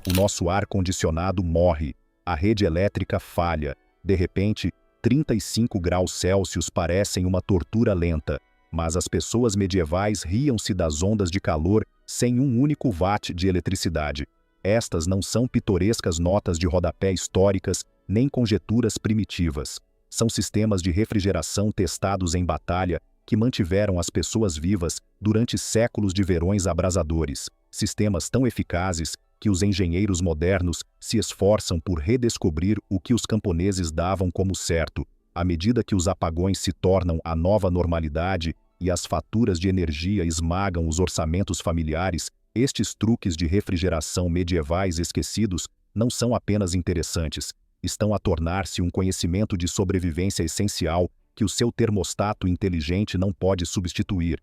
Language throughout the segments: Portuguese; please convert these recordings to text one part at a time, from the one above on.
O nosso ar-condicionado morre, a rede elétrica falha. De repente, 35 graus Celsius parecem uma tortura lenta, mas as pessoas medievais riam-se das ondas de calor sem um único watt de eletricidade. Estas não são pitorescas notas de rodapé históricas, nem conjecturas primitivas. São sistemas de refrigeração testados em batalha que mantiveram as pessoas vivas durante séculos de verões abrasadores. Sistemas tão eficazes que os engenheiros modernos se esforçam por redescobrir o que os camponeses davam como certo. À medida que os apagões se tornam a nova normalidade e as faturas de energia esmagam os orçamentos familiares, estes truques de refrigeração medievais esquecidos não são apenas interessantes, estão a tornar-se um conhecimento de sobrevivência essencial que o seu termostato inteligente não pode substituir.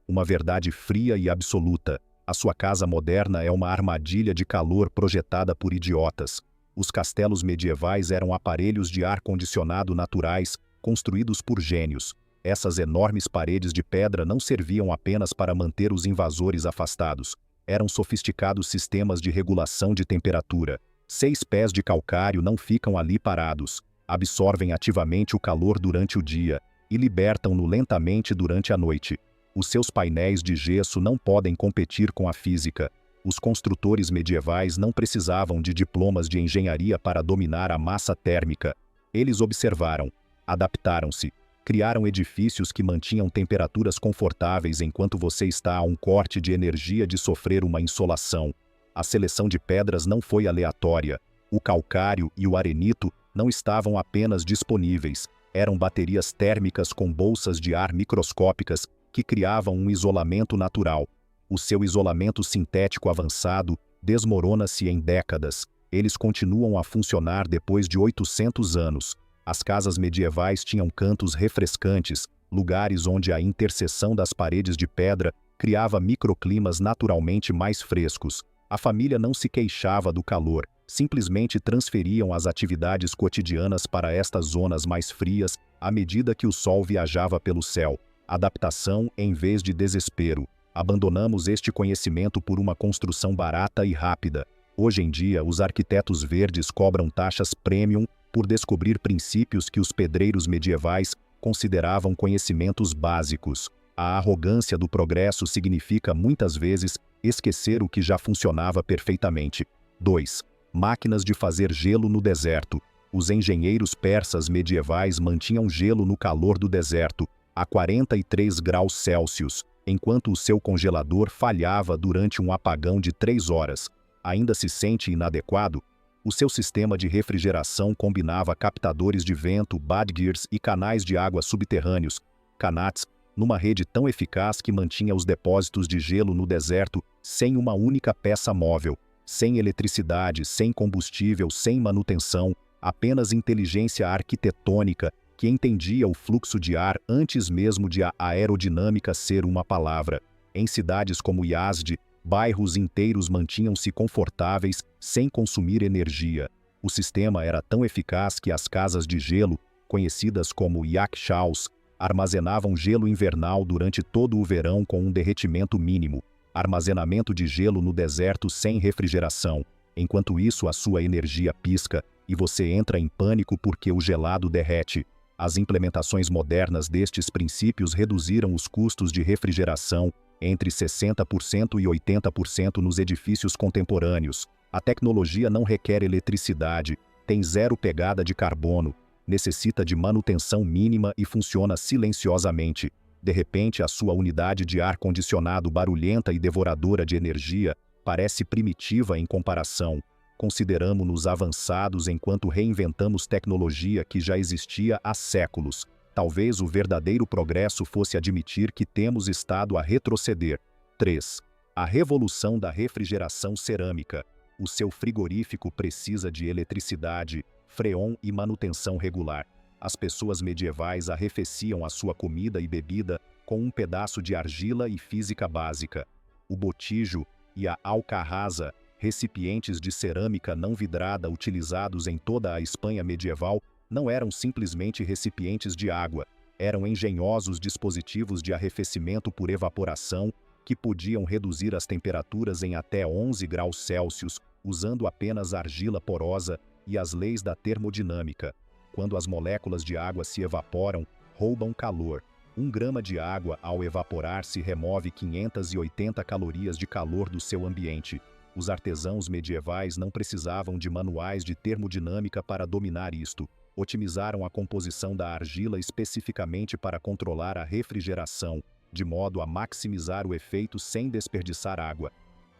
Uma verdade fria e absoluta: a sua casa moderna é uma armadilha de calor projetada por idiotas. Os castelos medievais eram aparelhos de ar-condicionado naturais, construídos por gênios. Essas enormes paredes de pedra não serviam apenas para manter os invasores afastados. Eram sofisticados sistemas de regulação de temperatura. 6 pés de calcário não ficam ali parados. Absorvem ativamente o calor durante o dia e libertam-no lentamente durante a noite. Os seus painéis de gesso não podem competir com a física. Os construtores medievais não precisavam de diplomas de engenharia para dominar a massa térmica. Eles observaram, adaptaram-se, criaram edifícios que mantinham temperaturas confortáveis enquanto você está a um corte de energia de sofrer uma insolação. A seleção de pedras não foi aleatória. O calcário e o arenito não estavam apenas disponíveis, eram baterias térmicas com bolsas de ar microscópicas que criavam um isolamento natural. O seu isolamento sintético avançado desmorona-se em décadas. Eles continuam a funcionar depois de 800 anos. As casas medievais tinham cantos refrescantes, lugares onde a interseção das paredes de pedra criava microclimas naturalmente mais frescos. A família não se queixava do calor, simplesmente transferiam as atividades cotidianas para estas zonas mais frias à medida que o sol viajava pelo céu. Adaptação em vez de desespero. Abandonamos este conhecimento por uma construção barata e rápida. Hoje em dia, os arquitetos verdes cobram taxas premium por descobrir princípios que os pedreiros medievais consideravam conhecimentos básicos. A arrogância do progresso significa, muitas vezes, esquecer o que já funcionava perfeitamente. 2. Máquinas de fazer gelo no deserto. Os engenheiros persas medievais mantinham gelo no calor do deserto, a 43 graus Celsius, enquanto o seu congelador falhava durante um apagão de 3 horas. Ainda se sente inadequado? O seu sistema de refrigeração combinava captadores de vento, badgers e canais de água subterrâneos, canats, numa rede tão eficaz que mantinha os depósitos de gelo no deserto sem uma única peça móvel, sem eletricidade, sem combustível, sem manutenção, apenas inteligência arquitetônica que entendia o fluxo de ar antes mesmo de a aerodinâmica ser uma palavra. Em cidades como Yazd, bairros inteiros mantinham-se confortáveis sem consumir energia. O sistema era tão eficaz que as casas de gelo, conhecidas como yakshaws, armazenavam gelo invernal durante todo o verão com um derretimento mínimo. Armazenamento de gelo no deserto sem refrigeração. Enquanto isso, a sua energia pisca e você entra em pânico porque o gelado derrete. As implementações modernas destes princípios reduziram os custos de refrigeração entre 60% e 80% nos edifícios contemporâneos. A tecnologia não requer eletricidade, tem zero pegada de carbono, necessita de manutenção mínima e funciona silenciosamente. De repente, a sua unidade de ar-condicionado barulhenta e devoradora de energia parece primitiva em comparação. Consideramo-nos avançados enquanto reinventamos tecnologia que já existia há séculos. Talvez o verdadeiro progresso fosse admitir que temos estado a retroceder. 3. A revolução da refrigeração cerâmica. O seu frigorífico precisa de eletricidade, freon e manutenção regular. As pessoas medievais arrefeciam a sua comida e bebida com um pedaço de argila e física básica. O botijo e a alcarraza, recipientes de cerâmica não vidrada utilizados em toda a Espanha medieval, não eram simplesmente recipientes de água, eram engenhosos dispositivos de arrefecimento por evaporação que podiam reduzir as temperaturas em até 11 graus Celsius usando apenas argila porosa e as leis da termodinâmica. Quando as moléculas de água se evaporam, roubam calor. 1 grama de água, ao evaporar-se, remove 580 calorias de calor do seu ambiente. Os artesãos medievais não precisavam de manuais de termodinâmica para dominar isto. Otimizaram a composição da argila especificamente para controlar a refrigeração, de modo a maximizar o efeito sem desperdiçar água.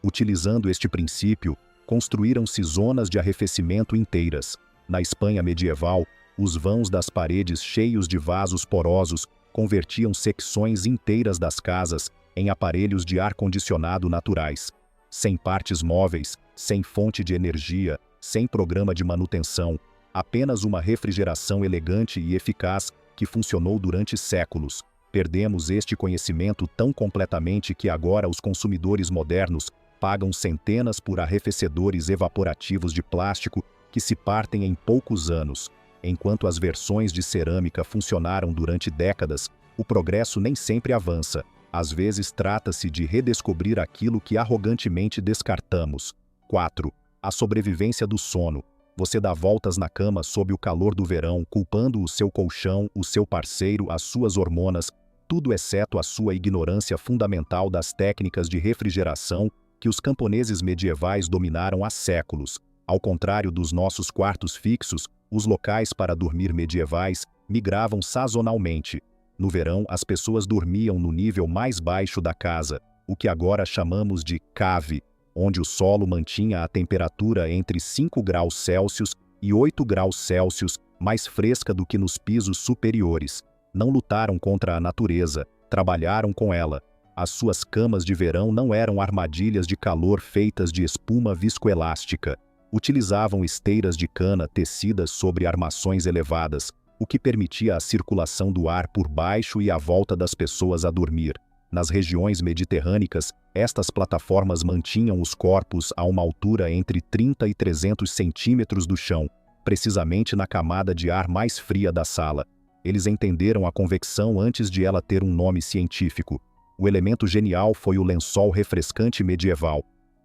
Utilizando este princípio, construíram-se zonas de arrefecimento inteiras. Na Espanha medieval, os vãos das paredes cheios de vasos porosos convertiam secções inteiras das casas em aparelhos de ar-condicionado naturais. Sem partes móveis, sem fonte de energia, sem programa de manutenção, apenas uma refrigeração elegante e eficaz que funcionou durante séculos. Perdemos este conhecimento tão completamente que agora os consumidores modernos pagam centenas por arrefecedores evaporativos de plástico que se partem em poucos anos. Enquanto as versões de cerâmica funcionaram durante décadas, o progresso nem sempre avança. Às vezes trata-se de redescobrir aquilo que arrogantemente descartamos. 4. A sobrevivência do sono. Você dá voltas na cama sob o calor do verão, culpando o seu colchão, o seu parceiro, as suas hormonas, tudo exceto a sua ignorância fundamental das técnicas de refrigeração que os camponeses medievais dominaram há séculos. Ao contrário dos nossos quartos fixos, os locais para dormir medievais migravam sazonalmente. No verão, as pessoas dormiam no nível mais baixo da casa, o que agora chamamos de cave, onde o solo mantinha a temperatura entre 5 graus Celsius e 8 graus Celsius, mais fresca do que nos pisos superiores. Não lutaram contra a natureza, trabalharam com ela. As suas camas de verão não eram armadilhas de calor feitas de espuma viscoelástica. Utilizavam esteiras de cana tecidas sobre armações elevadas, o que permitia a circulação do ar por baixo e a volta das pessoas a dormir. Nas regiões mediterrânicas, estas plataformas mantinham os corpos a uma altura entre 30 e 300 centímetros do chão, precisamente na camada de ar mais fria da sala. Eles entenderam a convecção antes de ela ter um nome científico. O elemento genial foi o lençol refrescante medieval.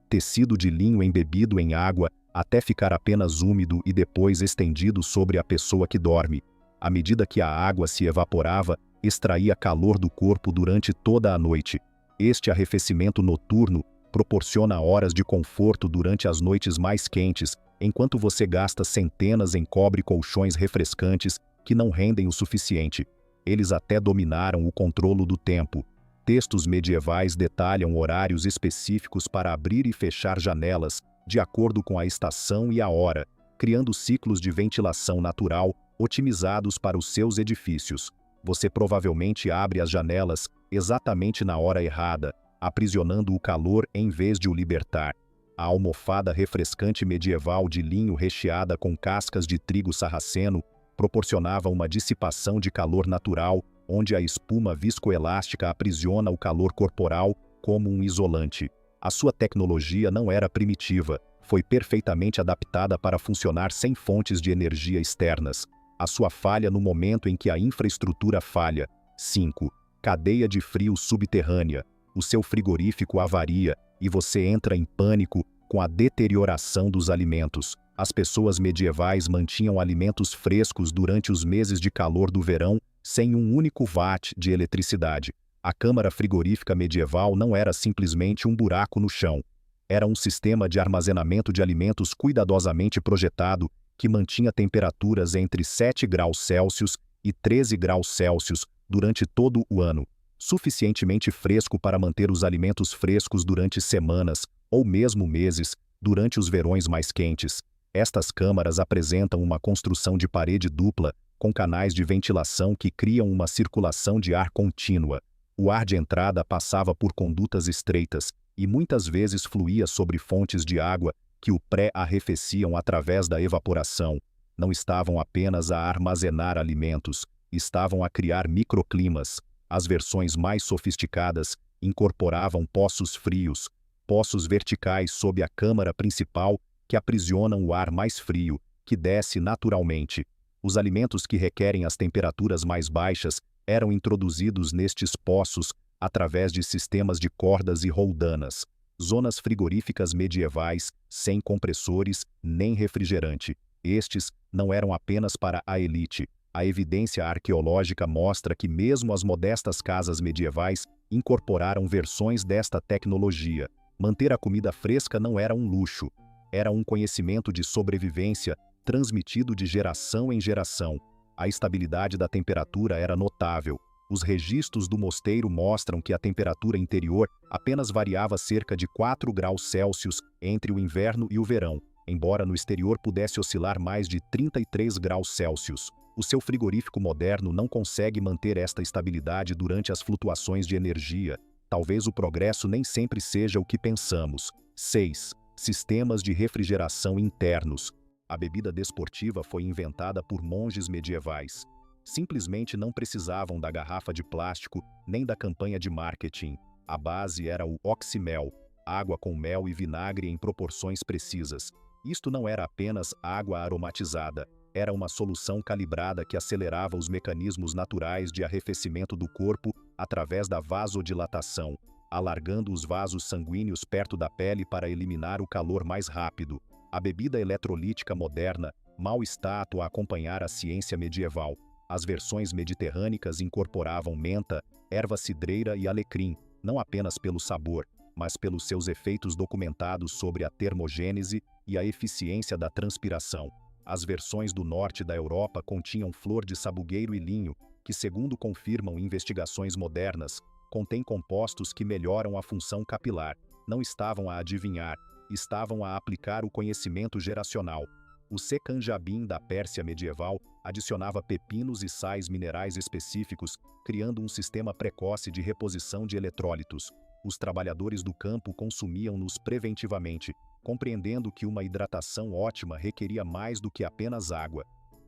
Tecido de linho embebido em água até ficar apenas úmido e depois estendido sobre a pessoa que dorme. À medida que a água se evaporava, extraía calor do corpo durante toda a noite. Este arrefecimento noturno proporciona horas de conforto durante as noites mais quentes, enquanto você gasta centenas em cobre-colchões refrescantes que não rendem o suficiente. Eles até dominaram o controle do tempo. Textos medievais detalham horários específicos para abrir e fechar janelas, de acordo com a estação e a hora, criando ciclos de ventilação natural otimizados para os seus edifícios. Você provavelmente abre as janelas exatamente na hora errada, aprisionando o calor em vez de o libertar. A almofada refrescante medieval de linho recheada com cascas de trigo sarraceno proporcionava uma dissipação de calor natural, onde a espuma viscoelástica aprisiona o calor corporal como um isolante. A sua tecnologia não era primitiva, foi perfeitamente adaptada para funcionar sem fontes de energia externas. A sua falha no momento em que a infraestrutura falha. 5. Cadeia de frio subterrânea. O seu frigorífico avaria e você entra em pânico com a deterioração dos alimentos. As pessoas medievais mantinham alimentos frescos durante os meses de calor do verão sem um único watt de eletricidade. A câmara frigorífica medieval não era simplesmente um buraco no chão. Era um sistema de armazenamento de alimentos cuidadosamente projetado que mantinha temperaturas entre 7 graus Celsius e 13 graus Celsius durante todo o ano, suficientemente fresco para manter os alimentos frescos durante semanas, ou mesmo meses, durante os verões mais quentes. Estas câmaras apresentam uma construção de parede dupla, com canais de ventilação que criam uma circulação de ar contínua. O ar de entrada passava por condutas estreitas e muitas vezes fluía sobre fontes de água que o pré-arrefeciam através da evaporação. Não estavam apenas a armazenar alimentos, estavam a criar microclimas. As versões mais sofisticadas incorporavam poços frios, poços verticais sob a câmara principal que aprisionam o ar mais frio, que desce naturalmente. Os alimentos que requerem as temperaturas mais baixas eram introduzidos nestes poços através de sistemas de cordas e roldanas. Zonas frigoríficas medievais, sem compressores nem refrigerante. Estes não eram apenas para a elite. A evidência arqueológica mostra que mesmo as modestas casas medievais incorporaram versões desta tecnologia. Manter a comida fresca não era um luxo, era um conhecimento de sobrevivência transmitido de geração em geração. A estabilidade da temperatura era notável. Os registros do mosteiro mostram que a temperatura interior apenas variava cerca de 4 graus Celsius entre o inverno e o verão, embora no exterior pudesse oscilar mais de 33 graus Celsius. O seu frigorífico moderno não consegue manter esta estabilidade durante as flutuações de energia. Talvez o progresso nem sempre seja o que pensamos. 6. Sistemas de refrigeração internos. A bebida desportiva foi inventada por monges medievais. Simplesmente não precisavam da garrafa de plástico nem da campanha de marketing. A base era o oximel, água com mel e vinagre em proporções precisas. Isto não era apenas água aromatizada, era uma solução calibrada que acelerava os mecanismos naturais de arrefecimento do corpo através da vasodilatação, alargando os vasos sanguíneos perto da pele para eliminar o calor mais rápido. A bebida eletrolítica moderna mal está a acompanhar a ciência medieval. As versões mediterrânicas incorporavam menta, erva cidreira e alecrim, não apenas pelo sabor, mas pelos seus efeitos documentados sobre a termogênese e a eficiência da transpiração. As versões do norte da Europa continham flor de sabugueiro e linho, que, segundo confirmam investigações modernas, contêm compostos que melhoram a função capilar. Não estavam a adivinhar, estavam a aplicar o conhecimento geracional. O Sekanjabin da Pérsia medieval adicionava pepinos e sais minerais específicos, criando um sistema precoce de reposição de eletrólitos. Os trabalhadores do campo consumiam-nos preventivamente, compreendendo que uma hidratação ótima requeria mais do que apenas água.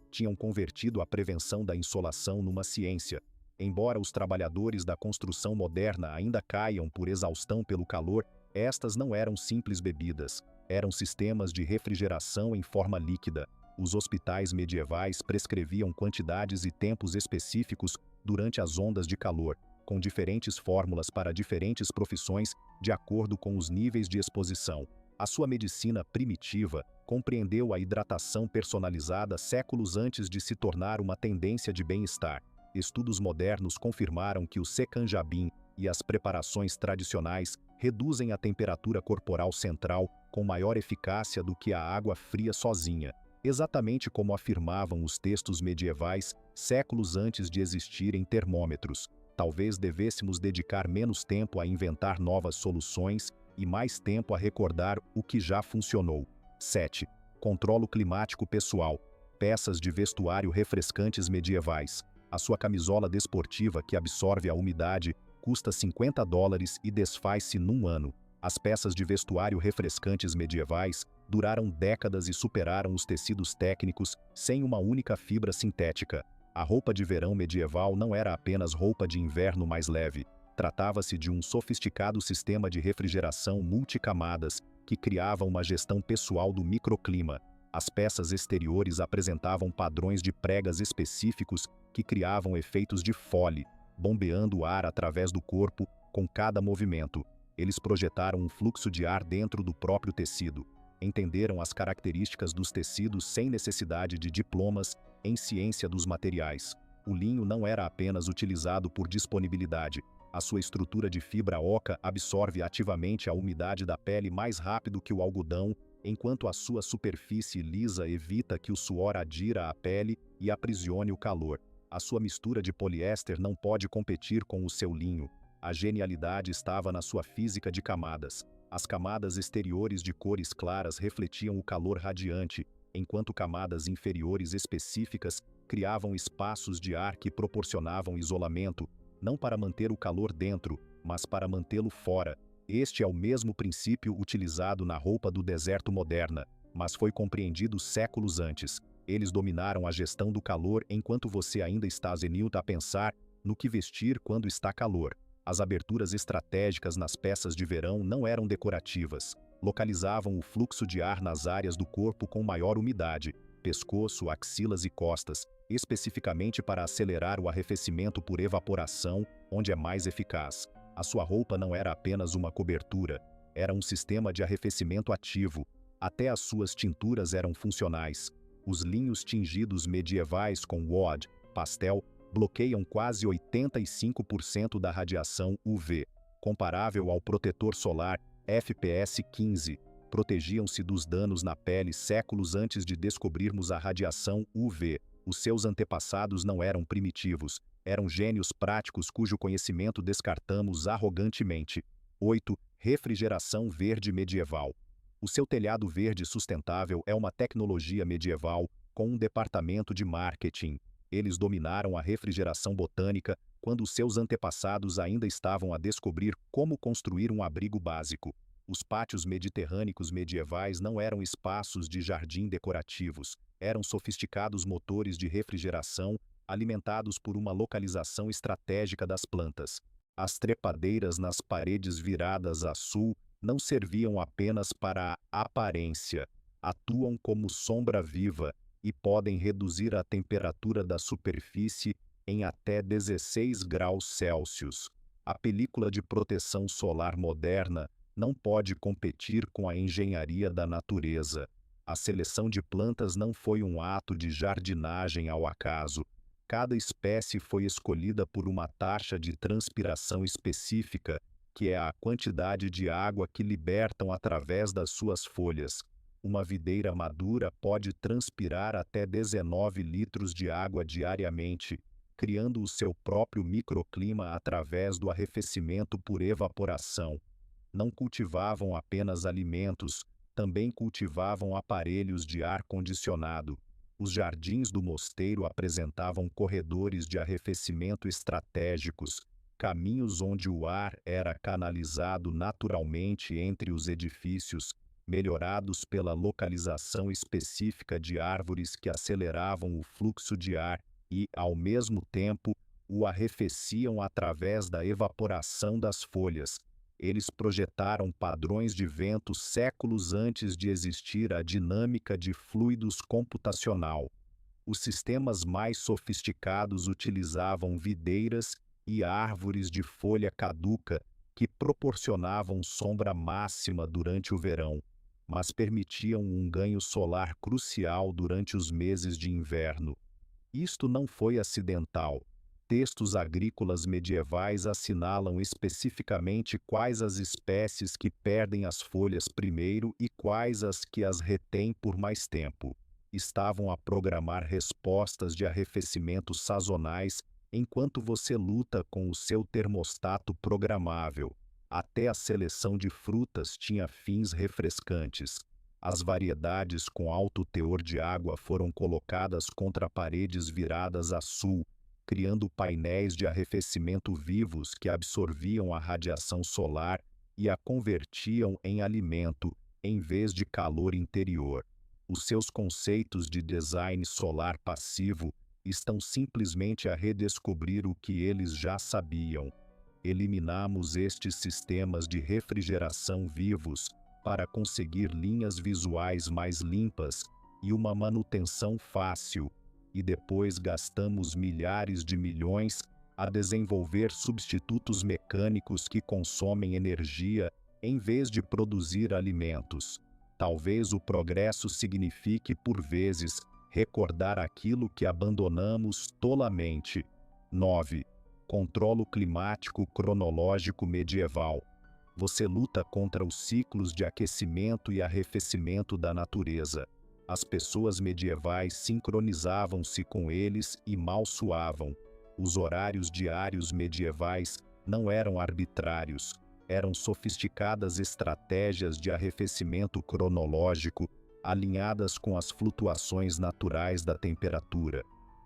Tinham convertido a prevenção da insolação numa ciência. Embora os trabalhadores da construção moderna ainda caiam por exaustão pelo calor, estas não eram simples bebidas. Eram sistemas de refrigeração em forma líquida. Os hospitais medievais prescreviam quantidades e tempos específicos durante as ondas de calor, com diferentes fórmulas para diferentes profissões de acordo com os níveis de exposição. A sua medicina primitiva compreendeu a hidratação personalizada séculos antes de se tornar uma tendência de bem-estar. Estudos modernos confirmaram que o Sekanjabin e as preparações tradicionais reduzem a temperatura corporal central com maior eficácia do que a água fria sozinha, exatamente como afirmavam os textos medievais séculos antes de existirem termômetros. Talvez devêssemos dedicar menos tempo a inventar novas soluções e mais tempo a recordar o que já funcionou. 7. Controlo climático pessoal. Peças de vestuário refrescantes medievais. A sua camisola desportiva que absorve a umidade custa $50 e desfaz-se num ano. As peças de vestuário refrescantes medievais duraram décadas e superaram os tecidos técnicos sem uma única fibra sintética. A roupa de verão medieval não era apenas roupa de inverno mais leve. Tratava-se de um sofisticado sistema de refrigeração multicamadas que criava uma gestão pessoal do microclima. As peças exteriores apresentavam padrões de pregas específicos que criavam efeitos de fole, bombeando o ar através do corpo com cada movimento. Eles projetaram um fluxo de ar dentro do próprio tecido. Entenderam as características dos tecidos sem necessidade de diplomas em ciência dos materiais. O linho não era apenas utilizado por disponibilidade. A sua estrutura de fibra oca absorve ativamente a umidade da pele mais rápido que o algodão, enquanto a sua superfície lisa evita que o suor adira à pele e aprisione o calor. A sua mistura de poliéster não pode competir com o seu linho. A genialidade estava na sua física de camadas. As camadas exteriores de cores claras refletiam o calor radiante, enquanto camadas inferiores específicas criavam espaços de ar que proporcionavam isolamento, não para manter o calor dentro, mas para mantê-lo fora. Este é o mesmo princípio utilizado na roupa do deserto moderna, mas foi compreendido séculos antes. Eles dominaram a gestão do calor enquanto você ainda está zenil a pensar no que vestir quando está calor. As aberturas estratégicas nas peças de verão não eram decorativas. Localizavam o fluxo de ar nas áreas do corpo com maior umidade, pescoço, axilas e costas, especificamente para acelerar o arrefecimento por evaporação, onde é mais eficaz. A sua roupa não era apenas uma cobertura, Era um sistema de arrefecimento ativo. Até as suas tinturas eram funcionais. Os linhos tingidos medievais com wood, pastel, bloqueiam quase 85% da radiação UV, comparável ao protetor solar FPS 15. Protegiam-se dos danos na pele séculos antes de descobrirmos a radiação UV. Os seus antepassados não eram primitivos, eram gênios práticos cujo conhecimento descartamos arrogantemente. 8. Refrigeração verde medieval. O seu telhado verde sustentável é uma tecnologia medieval com um departamento de marketing. Eles dominaram a refrigeração botânica quando seus antepassados ainda estavam a descobrir como construir um abrigo básico. Os pátios mediterrâneos medievais não eram espaços de jardim decorativos, eram sofisticados motores de refrigeração alimentados por uma localização estratégica das plantas. As trepadeiras nas paredes viradas a sul não serviam apenas para a aparência, atuam como sombra viva e podem reduzir a temperatura da superfície em até 16 graus Celsius. A película de proteção solar moderna não pode competir com a engenharia da natureza. A seleção de plantas não foi um ato de jardinagem ao acaso. Cada espécie foi escolhida por uma taxa de transpiração específica, que é a quantidade de água que libertam através das suas folhas. Uma videira madura pode transpirar até 19 litros de água diariamente, criando o seu próprio microclima através do arrefecimento por evaporação. Não cultivavam apenas alimentos, também cultivavam aparelhos de ar-condicionado. Os jardins do mosteiro apresentavam corredores de arrefecimento estratégicos, caminhos onde o ar era canalizado naturalmente entre os edifícios, melhorados pela localização específica de árvores que aceleravam o fluxo de ar e, ao mesmo tempo, o arrefeciam através da evaporação das folhas. Eles projetaram padrões de vento séculos antes de existir a dinâmica de fluidos computacional. Os sistemas mais sofisticados utilizavam videiras e árvores de folha caduca que proporcionavam sombra máxima durante o verão, mas permitiam um ganho solar crucial durante os meses de inverno. Isto não foi acidental. Textos agrícolas medievais assinalam especificamente quais as espécies que perdem as folhas primeiro e quais as que as retêm por mais tempo. Estavam a programar respostas de arrefecimento sazonais enquanto você luta com o seu termostato programável. Até a seleção de frutas tinha fins refrescantes. As variedades com alto teor de água foram colocadas contra paredes viradas a sul, criando painéis de arrefecimento vivos que absorviam a radiação solar e a convertiam em alimento, em vez de calor interior. Os seus conceitos de design solar passivo estão simplesmente a redescobrir o que eles já sabiam. Eliminamos estes sistemas de refrigeração vivos para conseguir linhas visuais mais limpas e uma manutenção fácil, e depois gastamos milhares de milhões a desenvolver substitutos mecânicos que consomem energia em vez de produzir alimentos. Talvez o progresso signifique, por vezes, recordar aquilo que abandonamos tolamente. 9. Controlo climático cronológico medieval. Você luta contra os ciclos de aquecimento e arrefecimento da natureza. As pessoas medievais sincronizavam-se com eles e mal suavam. Os horários diários medievais não eram arbitrários, eram sofisticadas estratégias de arrefecimento cronológico alinhadas com as flutuações naturais da temperatura.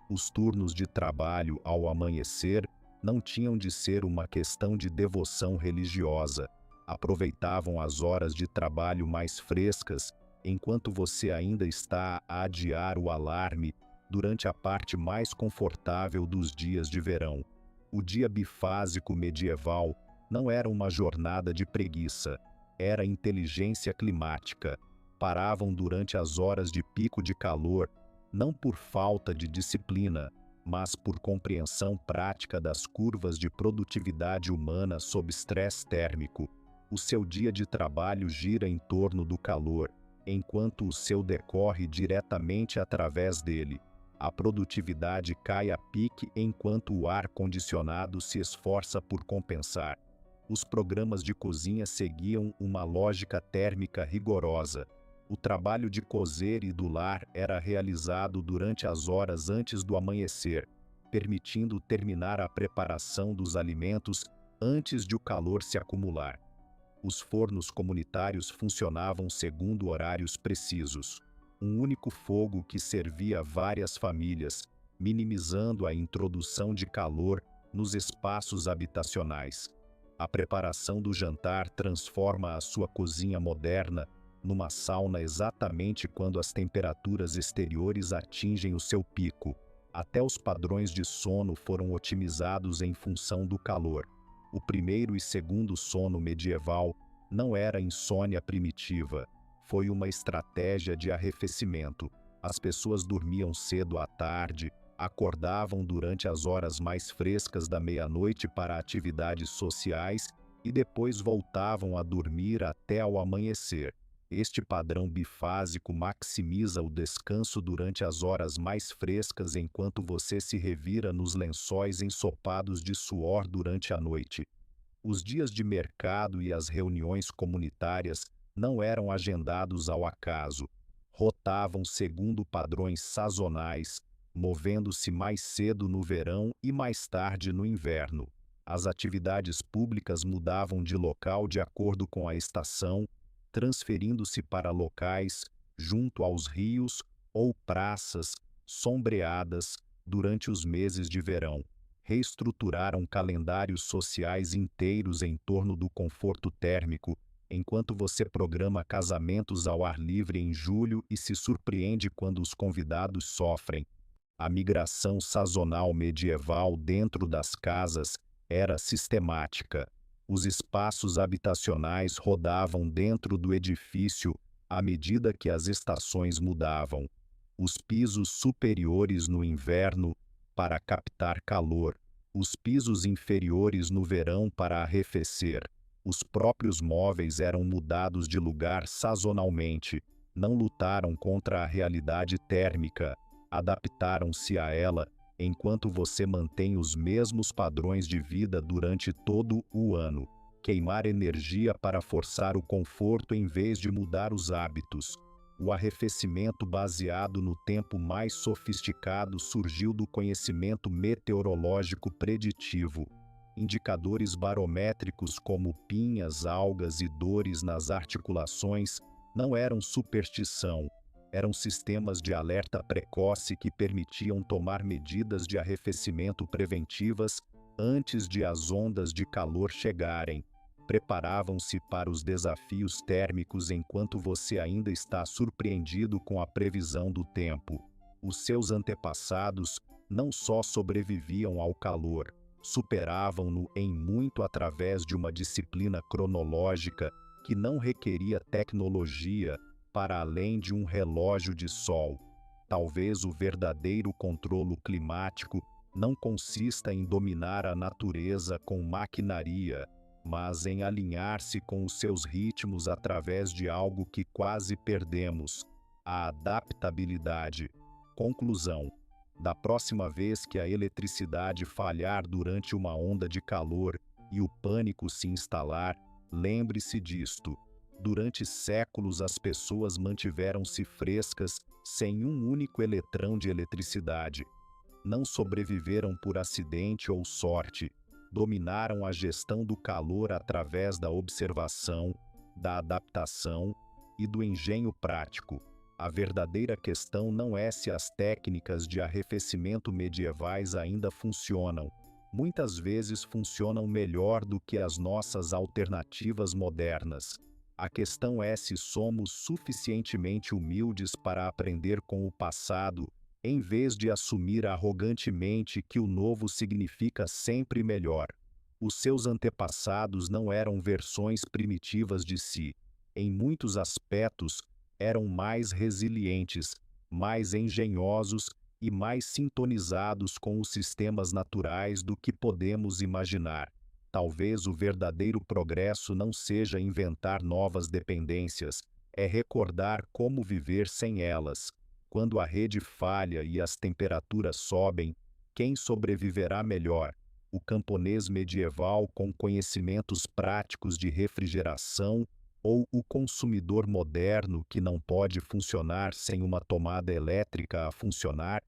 Os turnos de trabalho ao amanhecer não tinham de ser uma questão de devoção religiosa. Aproveitavam as horas de trabalho mais frescas enquanto você ainda está a adiar o alarme durante a parte mais confortável dos dias de verão. O dia bifásico medieval não era uma jornada de preguiça, era inteligência climática. Paravam durante as horas de pico de calor, não por falta de disciplina, mas por compreensão prática das curvas de produtividade humana sob estresse térmico. O seu dia de trabalho gira em torno do calor, enquanto o seu decorre diretamente através dele. A produtividade cai a pique enquanto o ar-condicionado se esforça por compensar. Os programas de cozinha seguiam uma lógica térmica rigorosa. O trabalho de cozer e do lar era realizado durante as horas antes do amanhecer, permitindo terminar a preparação dos alimentos antes de o calor se acumular. Os fornos comunitários funcionavam segundo horários precisos. Um único fogo que servia várias famílias, minimizando a introdução de calor nos espaços habitacionais. A preparação do jantar transforma a sua cozinha moderna numa sauna exatamente quando as temperaturas exteriores atingem o seu pico. Até os padrões de sono foram otimizados em função do calor. O primeiro e segundo sono medieval não era insônia primitiva, foi uma estratégia de arrefecimento. As pessoas dormiam cedo à tarde, acordavam durante as horas mais frescas da meia-noite para atividades sociais e depois voltavam a dormir até ao amanhecer. Este padrão bifásico maximiza o descanso durante as horas mais frescas enquanto você se revira nos lençóis ensopados de suor durante a noite. Os dias de mercado e as reuniões comunitárias não eram agendados ao acaso. Rotavam segundo padrões sazonais, movendo-se mais cedo no verão e mais tarde no inverno. As atividades públicas mudavam de local de acordo com a estação, transferindo-se para locais junto aos rios ou praças sombreadas durante os meses de verão. Reestruturaram calendários sociais inteiros em torno do conforto térmico, enquanto você programa casamentos ao ar livre em julho e se surpreende quando os convidados sofrem. A migração sazonal medieval dentro das casas era sistemática. Os espaços habitacionais rodavam dentro do edifício à medida que as estações mudavam. Os pisos superiores no inverno para captar calor, os pisos inferiores no verão para arrefecer. Os próprios móveis eram mudados de lugar sazonalmente, não lutaram contra a realidade térmica, adaptaram-se a ela, enquanto você mantém os mesmos padrões de vida durante todo o ano. Queimar energia para forçar o conforto em vez de mudar os hábitos. O arrefecimento baseado no tempo mais sofisticado surgiu do conhecimento meteorológico preditivo. Indicadores barométricos como pinhas, algas e dores nas articulações não eram superstição. Eram sistemas de alerta precoce que permitiam tomar medidas de arrefecimento preventivas antes de as ondas de calor chegarem. Preparavam-se para os desafios térmicos enquanto você ainda está surpreendido com a previsão do tempo. Os seus antepassados não só sobreviviam ao calor, superavam-no em muito através de uma disciplina cronológica que não requeria tecnologia para além de um relógio de sol. Talvez o verdadeiro controle climático não consista em dominar a natureza com maquinaria, mas em alinhar-se com os seus ritmos através de algo que quase perdemos: a adaptabilidade. Conclusão: da próxima vez que a eletricidade falhar durante uma onda de calor e o pânico se instalar, lembre-se disto. Durante séculos as pessoas mantiveram-se frescas sem um único eletrão de eletricidade. Não sobreviveram por acidente ou sorte. Dominaram a gestão do calor através da observação, da adaptação e do engenho prático. A verdadeira questão não é se as técnicas de arrefecimento medievais ainda funcionam. Muitas vezes funcionam melhor do que as nossas alternativas modernas. A questão é se somos suficientemente humildes para aprender com o passado, em vez de assumir arrogantemente que o novo significa sempre melhor. Os seus antepassados não eram versões primitivas de si. Em muitos aspectos, eram mais resilientes, mais engenhosos e mais sintonizados com os sistemas naturais do que podemos imaginar. Talvez o verdadeiro progresso não seja inventar novas dependências, é recordar como viver sem elas. Quando a rede falha e as temperaturas sobem, quem sobreviverá melhor? O camponês medieval com conhecimentos práticos de refrigeração ou o consumidor moderno que não pode funcionar sem uma tomada elétrica a funcionar?